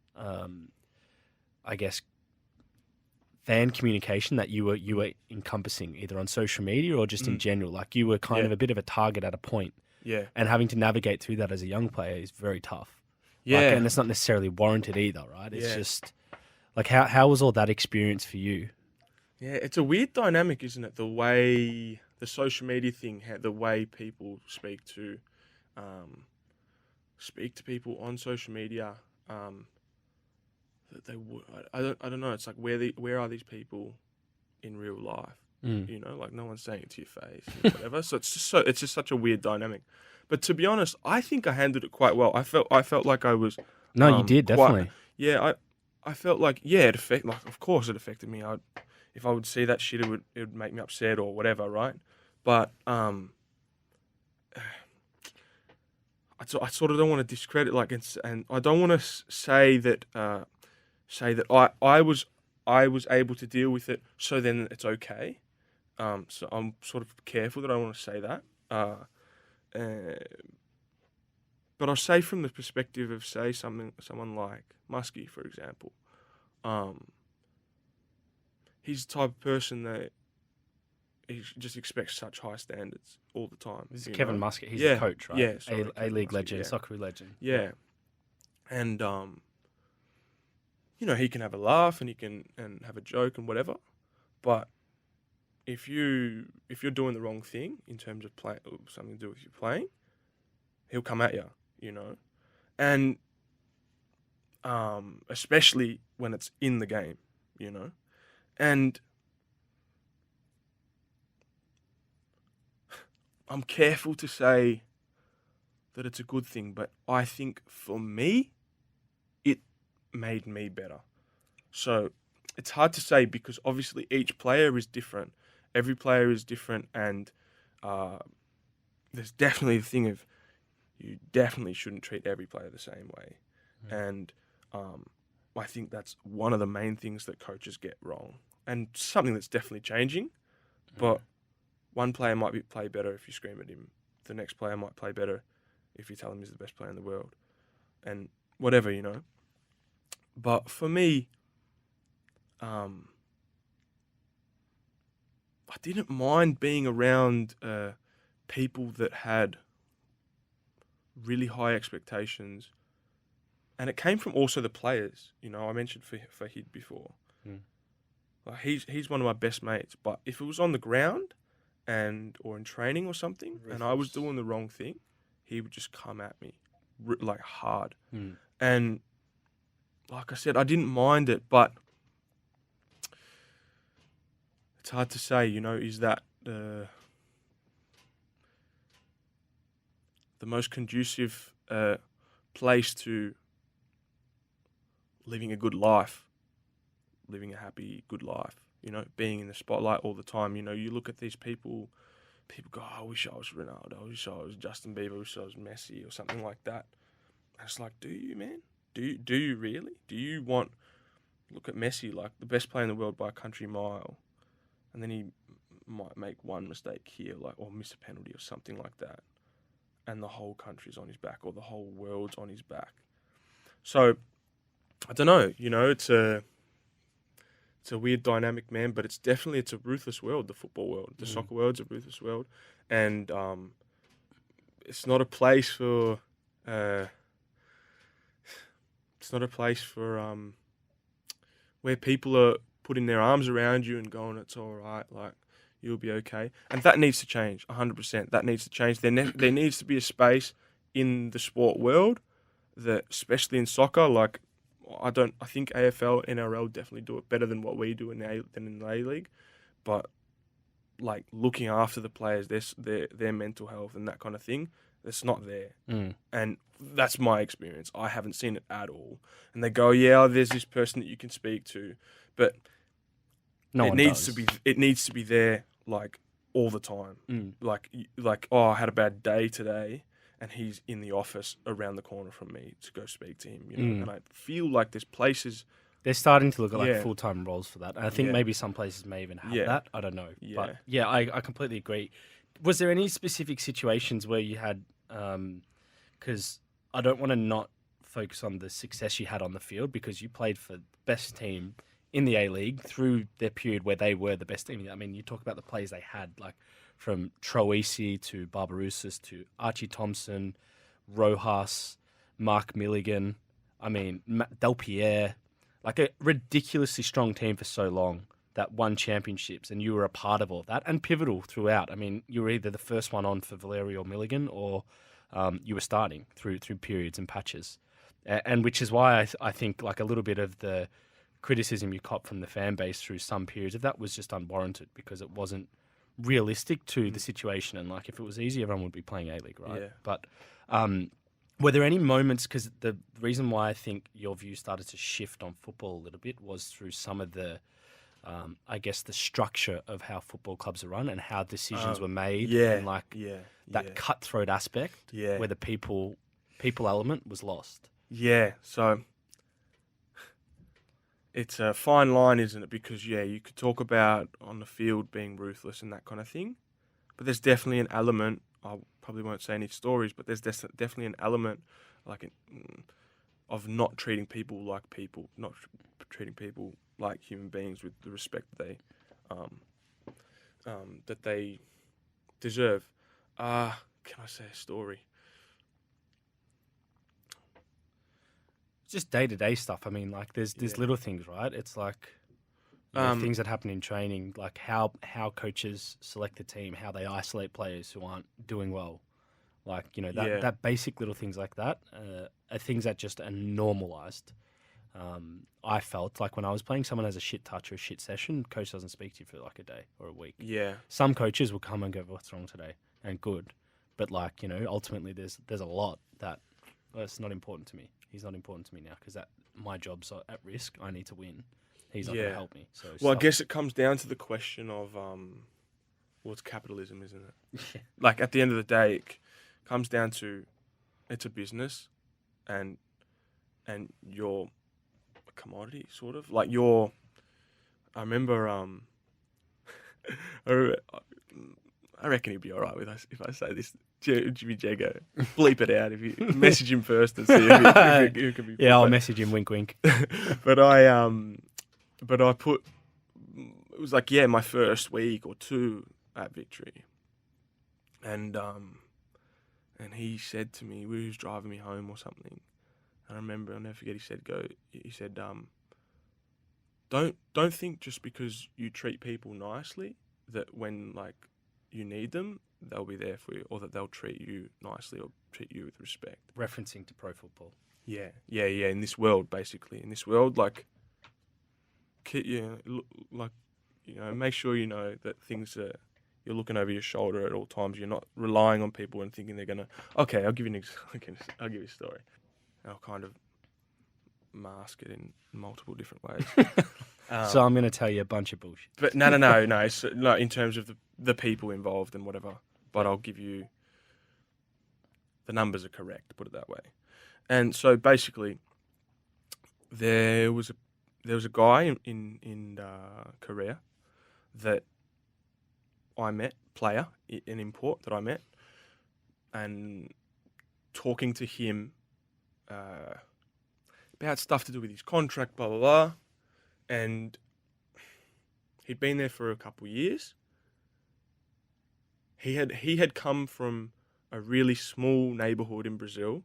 communication that you were encompassing, either on social media or just in general. You were kind of a bit of a target at a point. Yeah. And having to navigate through that as a young player is very tough. Yeah. And it's not necessarily warranted either, right? It's just, how was all that experience for you? Yeah, it's a weird dynamic, isn't it? The way the social media thing, the way people speak to people on social media. That they would. I don't know. It's where are these people in real life? No one's saying it to your face, whatever. So it's just such a weird dynamic. But to be honest, I think I handled it quite well. I felt like I was. No, you did definitely. yeah, I felt like, yeah, of course it affected me. If I would see that shit, it would make me upset or whatever, right? But I sort of don't want to discredit and I don't want to say that I was able to deal with it, so then it's okay. So I'm sort of careful that I want to say that. Uh, but I'll say from the perspective of, say, someone like Muskie, for example. He's the type of person that he just expects such high standards all the time. This is Kevin Muscat. He's Yeah, a coach, right? yeah, sorry, A League Muscat, legend, yeah. Socceroo legend. Yeah. And he can have a laugh and he can have a joke and whatever, but if you're doing the wrong thing in terms of something to do with your playing, he'll come at you, and especially when it's in the game, and I'm careful to say that it's a good thing, but I think for me, it made me better. So it's hard to say because obviously each player is different. Every player is different, and there's definitely the thing of you definitely shouldn't treat every player the same way. And I think that's one of the main things that coaches get wrong, and something that's definitely changing. But one player might play better if you scream at him. The next player might play better if you tell him he's the best player in the world, and whatever, But for me, I didn't mind being around people that had really high expectations, and it came from also the players. I mentioned Fahid before. Like he's one of my best mates, but if it was on the ground or in training or something, and I was doing the wrong thing, he would just come at me like hard. And like I said, I didn't mind it, but it's hard to say, is that the most conducive place to living a good life, living a happy, good life, being in the spotlight all the time. You look at these people go, I wish I was Ronaldo, I wish I was Justin Bieber, I wish I was Messi or something like that. And it's like, do you, man? Do you really? Do you look at Messi, like the best player in the world by a country mile, and then he might make one mistake here, or miss a penalty or something like that, and the whole country's on his back, or the whole world's on his back. So, I don't know, it's a weird dynamic, man, but it's a ruthless world, the football world. The soccer world's a ruthless world, and it's not a place for where people are putting their arms around you and going, it's all right, like, you'll be okay. And that needs to change, 100%. That needs to change. There needs to be a space in the sport world that, especially in soccer, like, I think AFL, NRL definitely do it better than what we do in the A-League. But, like, looking after the players, their mental health and that kind of thing, it's not there. And that's my experience. I haven't seen it at all. And they go, yeah, there's this person that you can speak to. But it needs to be there, like, all the time. Like, oh, I had a bad day today, and he's in the office around the corner from me to go speak to him. And I feel like there's places. They're starting to look at like full-time roles for that. And I think maybe some places may even have that. I don't know. Yeah. But yeah, I completely agree. Was there any specific situations where you had, because I don't want to not focus on the success you had on the field, because you played for the best team in the A-League through their period where they were the best team. I mean, you talk about the players they had, like from Troisi to Barbarouses to Archie Thompson, Rojas, Mark Milligan, I mean, Del Pierre, like a ridiculously strong team for so long that won championships, and you were a part of all that and pivotal throughout. I mean, you were either the first one on for Valerio Milligan or you were starting through periods and patches. And which is why I think like a little bit of the criticism you cop from the fan base through some periods of that was just unwarranted, because it wasn't realistic to the situation. And like if it was easy, everyone would be playing A-League, right? Yeah. But Were there any moments, because the reason why I think your view started to shift on football a little bit was through some of the, I guess, the structure of how football clubs are run and how decisions were made, and like that cutthroat aspect, where the people element was lost. Yeah, so it's a fine line, isn't it? Because you could talk about on the field being ruthless and that kind of thing, but there's definitely an element. I probably won't say any stories, but there's definitely an element of not treating people like people, not treating people like human beings with the respect that they deserve. Can I say a story? Just day-to-day stuff. I mean, like there's little things, right? It's like things that happen in training, like how coaches select the team, how they isolate players who aren't doing well. Like, that basic little things like that are things that just are normalized. I felt like when I was playing, someone has a shit touch or a shit session, coach doesn't speak to you for like a day or a week. Yeah. Some coaches will come and go, what's wrong today? And good. But like, ultimately there's a lot that it's not important to me. He's not important to me now because my job's at risk. I need to win. He's not going to help me. So I guess it comes down to the question of it's capitalism, isn't it? Like at the end of the day, it comes down to it's a business, and you're a commodity, sort of. Like I remember I reckon he'd be all right with us if I say this. Jimmy Jago, bleep it out if you message him first and see if he can be. Yeah, I'll message him. Wink, wink. But I put, it was like my first week or two at Victory, and he said to me, he was driving me home or something. I remember, I'll never forget. He said, don't think just because you treat people nicely that when like you need them, they'll be there for you, or that they'll treat you nicely or treat you with respect. Referencing to pro football. Yeah. In this world, basically, like, make sure you know that things are. You're looking over your shoulder at all times. You're not relying on people and thinking they're gonna. Okay, I'll give you I'll give you a story. And I'll kind of mask it in multiple different ways. So I'm going to tell you a bunch of bullshit. But no. So, in terms of the people involved and whatever. But I'll give you the numbers are correct. Put it that way. And so basically, there was a guy in Korea that I met, an import that I met, and talking to him about stuff to do with his contract, blah blah blah. And he'd been there for a couple of years. He had come from a really small neighborhood in Brazil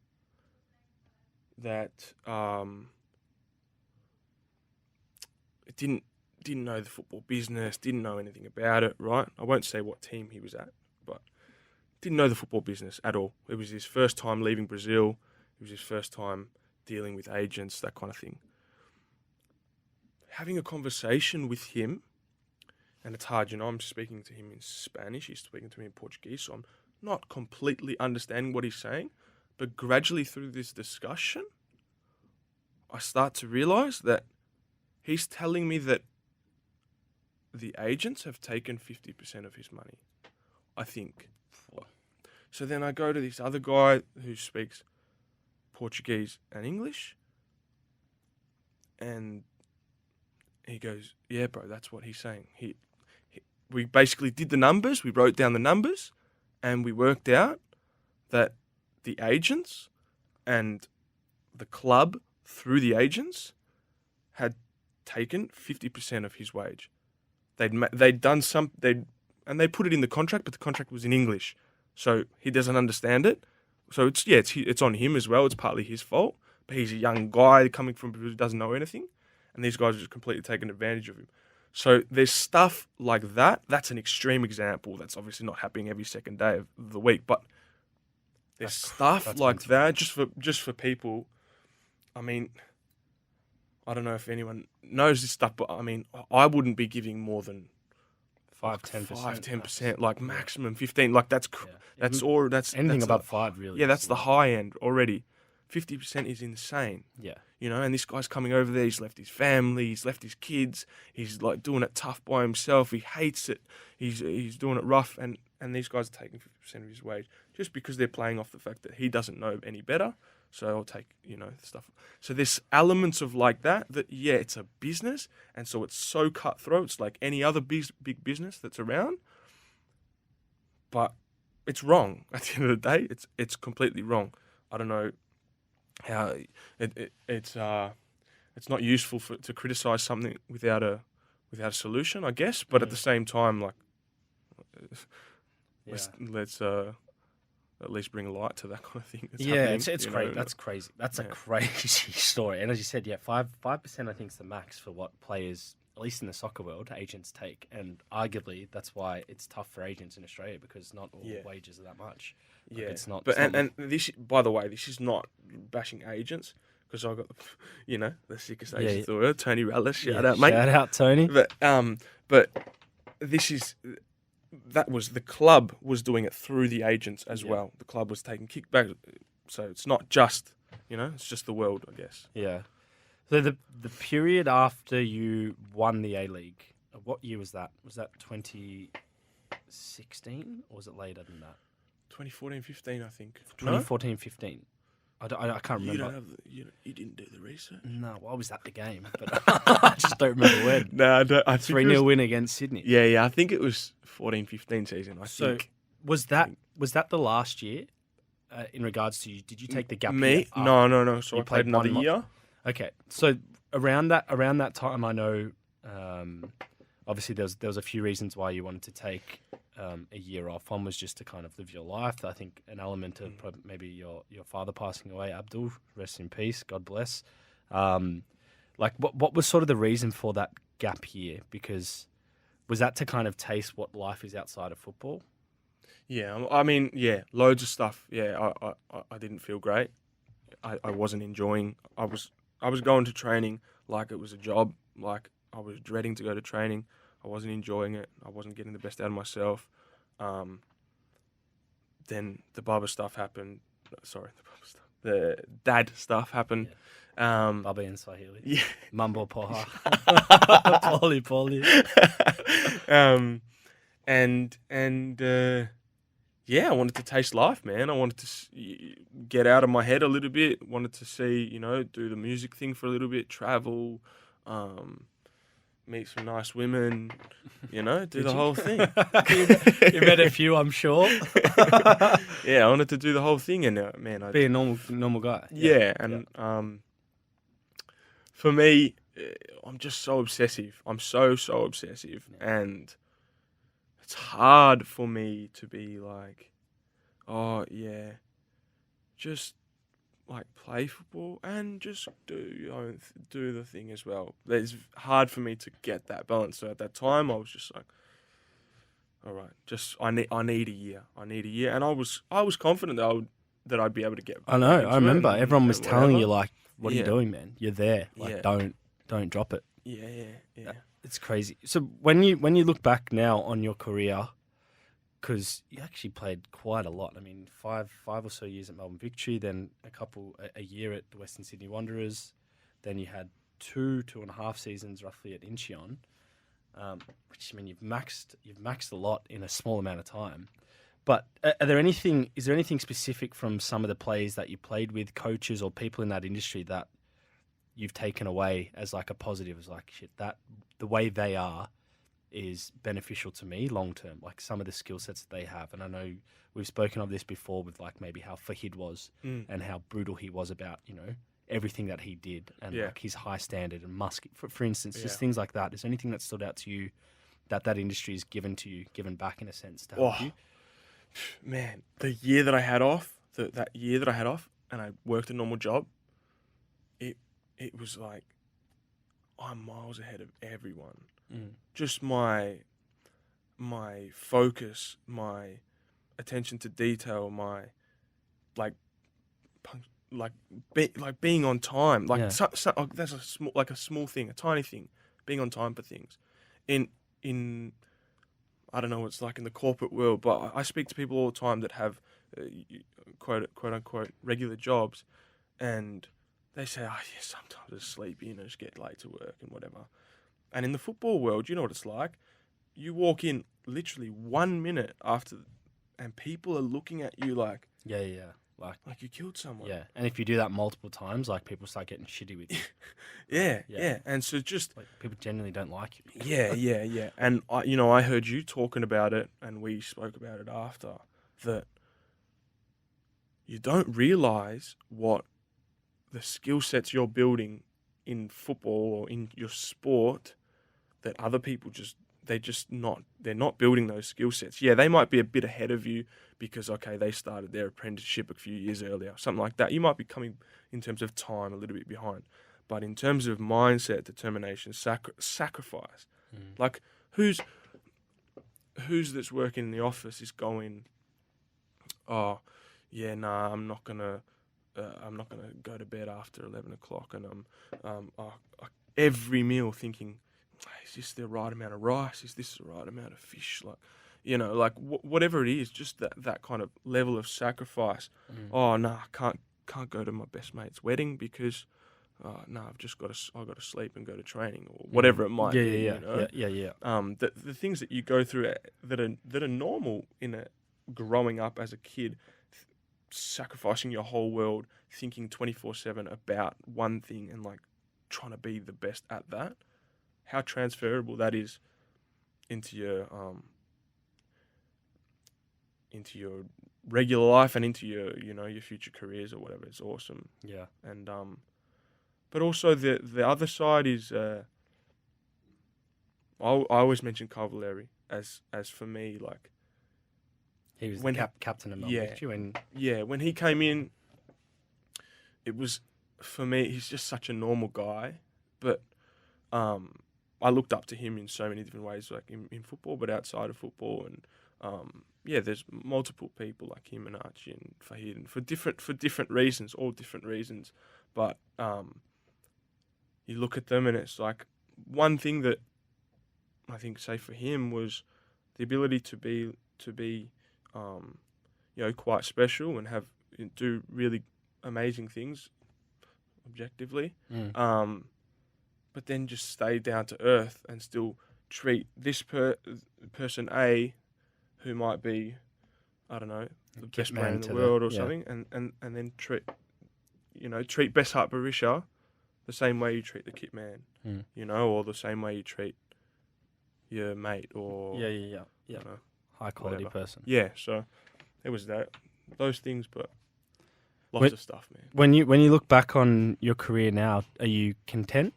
that didn't know the football business, didn't know anything about it, right? I won't say what team he was at, but didn't know the football business at all. It was his first time leaving Brazil. It was his first time dealing with agents, that kind of thing. Having a conversation with him, and it's hard, I'm speaking to him in Spanish, he's speaking to me in Portuguese, so I'm not completely understanding what he's saying, but gradually through this discussion, I start to realize that he's telling me that the agents have taken 50% of his money, I think. So then I go to this other guy who speaks Portuguese and English, and he goes, yeah, bro, that's what he's saying. We basically did the numbers, we wrote down the numbers, and we worked out that the agents and the club through the agents had taken 50% of his wage. They'd done and they put it in the contract, but the contract was in English, so he doesn't understand it. So it's on him as well. It's partly his fault, but he's a young guy coming from who doesn't know anything, and these guys are just completely taking advantage of him. So there's stuff like that. That's an extreme example. That's obviously not happening every second day of the week, but there's stuff like that just for people. I mean, I don't know if anyone knows this stuff, but I mean, I wouldn't be giving more than 5-10%. 5-10%, like maximum 15. Like that's Anything that's above 5 really. yeah, that's the high end already. 50% is insane. Yeah. You know, and this guy's coming over there, he's left his family, he's left his kids, he's like doing it tough by himself, he hates it, he's doing it rough, and these guys are taking 50% of his wage just because they're playing off the fact that he doesn't know any better, so I'll take, stuff. So there's elements of like that, yeah, it's a business, and so it's so cutthroat, it's like any other big business that's around, but it's wrong. At the end of the day, it's completely wrong. I don't know how it's not useful to criticize something without a solution, I guess. But at the same time, like let's at least bring a light to that kind of thing. It's crazy. That's crazy. That's a crazy story. And as you said, 5% I think is the max for what players, at least in the soccer world, agents take. And arguably, that's why it's tough for agents in Australia, because not all wages are that much. Like, it's not. But and this, by the way, this is not bashing agents, because I've got the sickest agent in the world, Tony Rallis. Shout out, mate. Shout out, Tony. But this is. That was the club was doing it through the agents as well. The club was taking kickbacks, so it's not just it's just the world, I guess. Yeah. So the period after you won the A-League, what year was that? Was that 2016 or was it later than that? 2014-15, I think. 2014-15. I can't remember. You didn't do the research. No, I was at the game, but I just don't remember when. No, I don't. 3-0 win against Sydney. Yeah. I think it was 14-15 season. I think. Was that the last year? In regards to you, did you take the gap? Me? Year No. So I played another year. Okay, so around that time, I know. Obviously, there was a few reasons why you wanted to take a year off. One was just to kind of live your life. I think an element of maybe your father passing away, Abdul, rest in peace, God bless. Like, what was sort of the reason for that gap year? Because was that to kind of taste what life is outside of football? Yeah, I mean, loads of stuff. Yeah, I didn't feel great. I wasn't enjoying. I was going to training like it was a job. Like I was dreading to go to training. I wasn't enjoying it. I wasn't getting the best out of myself. Then the Bubba stuff happened. Sorry, the dad stuff happened. Bubba in Swahili. Yeah. Mambo poha. Poli. I wanted to taste life, man. I wanted to get out of my head a little bit. Wanted to see, do the music thing for a little bit, travel, meet some nice women, do the whole thing. You met a few, I'm sure. Yeah, I wanted to do the whole thing, and man, be a normal guy. Yeah, and for me, I'm just so obsessive. I'm so obsessive, and it's hard for me to be like, oh yeah, just like play football and just do the thing as well. It's hard for me to get that balance. So at that time, I was just like, all right, I need a year. And I was confident that I'd be able to get. I know. I remember everyone was telling you like, "What are you doing, man? You're there. Like, don't drop it." Yeah. It's crazy. So when you look back now on your career, because you actually played quite a lot. I mean, five or so years at Melbourne Victory, then a year at the Western Sydney Wanderers, then you had 2.5 seasons roughly at Incheon, which I mean you've maxed a lot in a small amount of time. But is there anything specific from some of the players that you played with, coaches or people in that industry that you've taken away as like a positive, as like shit, that the way they are is beneficial to me long term, like some of the skill sets that they have? And I know we've spoken of this before with like maybe how Fahid was and how brutal he was about, everything that he did and like his high standard and Musk, for instance, just things like that. Is there anything that stood out to you that industry has given back in a sense to help you? Man, the year that I had off, that year that I had off and I worked a normal job, it was like I'm miles ahead of everyone. Just my focus, my attention to detail, my being on time, that's a small thing, a tiny thing, being on time for things. In I don't know what it's like in the corporate world, but I speak to people all the time that have quote unquote regular jobs, and they say, "Oh yeah, sometimes I just sleep in and just get late to work and whatever." And in the football world, you know what it's like. You walk in literally 1 minute after, and people are looking at you like, Yeah. like you killed someone. Yeah. And if you do that multiple times, like people start getting shitty with you. Yeah. And so just Like people genuinely don't like you. yeah. And I heard you talking about it, and we spoke about it after, that you don't realize what the skill sets you're building in football or in your sport that other people they're not building those skill sets. Yeah, they might be a bit ahead of you because, okay, they started their apprenticeship a few years earlier, something like that. You might be coming, in terms of time, a little bit behind. But in terms of mindset, determination, sacrifice, like who's that's working in the office is going, oh, yeah, nah, I'm not gonna go to bed after 11 o'clock, and every meal thinking, is this the right amount of rice? Is this the right amount of fish? Like, like whatever it is, just that kind of level of sacrifice. Oh no, I can't go to my best mate's wedding because, no, I've got to sleep and go to training or whatever it might be. Yeah. The things that you go through that are normal in growing up as a kid, sacrificing your whole world, thinking 24/7 about one thing and like trying to be the best at that. How transferable that is into your regular life and into your your future careers or whatever. It's awesome. Yeah. And but also the other side is I always mention Cavalieri as for me, like he was the captain of Melbourne. When he came in, it was, for me, he's just such a normal guy, but I looked up to him in so many different ways, like in football, but outside of football. And there's multiple people like him and Archie and Fahid, and for different reasons, all different reasons. But you look at them, and it's like one thing that I think, say for him, was the ability to be quite special and do really amazing things objectively. But then just stay down to earth and still treat this person A, who might be, I don't know, the best man in the world or something, and then treat Best Heart Barisha the same way you treat the kit man, or the same way you treat your mate or high quality whatever. person. Yeah, so it was those things, but lots of stuff, man. When you look back on your career now, are you content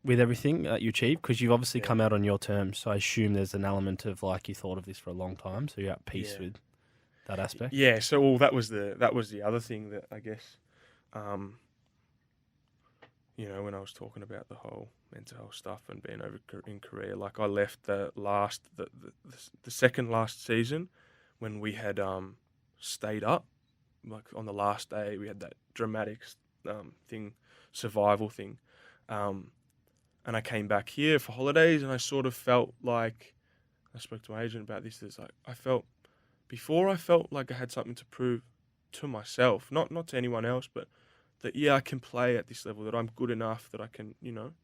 with everything that you achieved? Because you've obviously come out on your terms, so I assume there's an element of like you thought of this for a long time, so you're at peace with that aspect. Yeah. So that was the other thing that I guess, when I was talking about the whole mental health stuff and being over in Korea, like I left the second last season when we had stayed up, like on the last day we had that dramatic survival thing. And I came back here for holidays, and I sort of felt like, I spoke to my agent about this, it's like I felt like I had something to prove to myself, not to anyone else, but that, I can play at this level, that I'm good enough, that I can,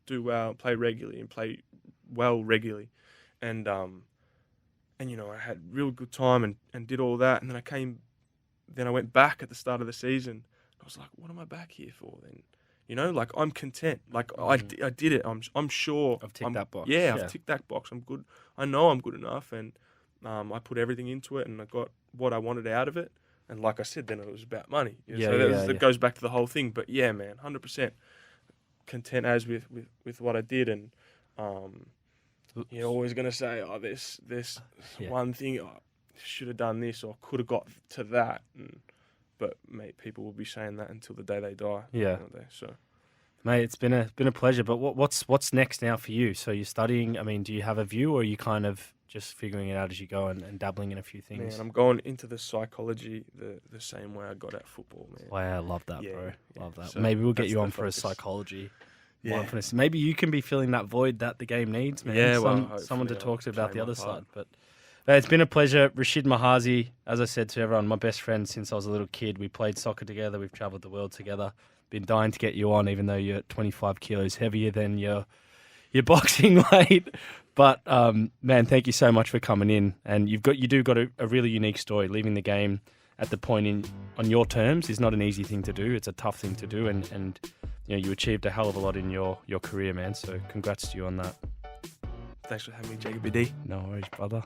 do well, play regularly and play well regularly. And I had real good time and did all that. And then I went back at the start of the season. I was like, what am I back here for then? Like I'm content. Like I did it. I'm sure. I've ticked that box. Yeah, I've ticked that box. I'm good. I know I'm good enough, and I put everything into it, and I got what I wanted out of it. And like I said, then it was about money. That goes back to the whole thing. But yeah, man, 100% content as with what I did. And you're always gonna say, oh, this one thing, I should have done this or could have got to that. But mate, people will be saying that until the day they die. Yeah. So, mate, it's been a pleasure. But what's next now for you? So you're studying. I mean, do you have a view, or are you kind of just figuring it out as you go and dabbling in a few things? Man, I'm going into the psychology the same way I got at football, man. Wow, I love that, bro. Love that. So maybe we'll get you on focus. for a psychology. Mindfulness. Maybe you can be filling that void that the game needs, man. Yeah, Someone to talk to about the other side. But But it's been a pleasure. Rashid Mahazi, as I said to everyone, my best friend since I was a little kid. We played soccer together. We've travelled the world together. Been dying to get you on, even though you're 25 kilos heavier than your boxing weight. But man, thank you so much for coming in. And you do got a really unique story. Leaving the game at the point on your terms is not an easy thing to do. It's a tough thing to do, and you achieved a hell of a lot in your career, man. So congrats to you on that. Thanks for having me, Jacob BD. No worries, brother.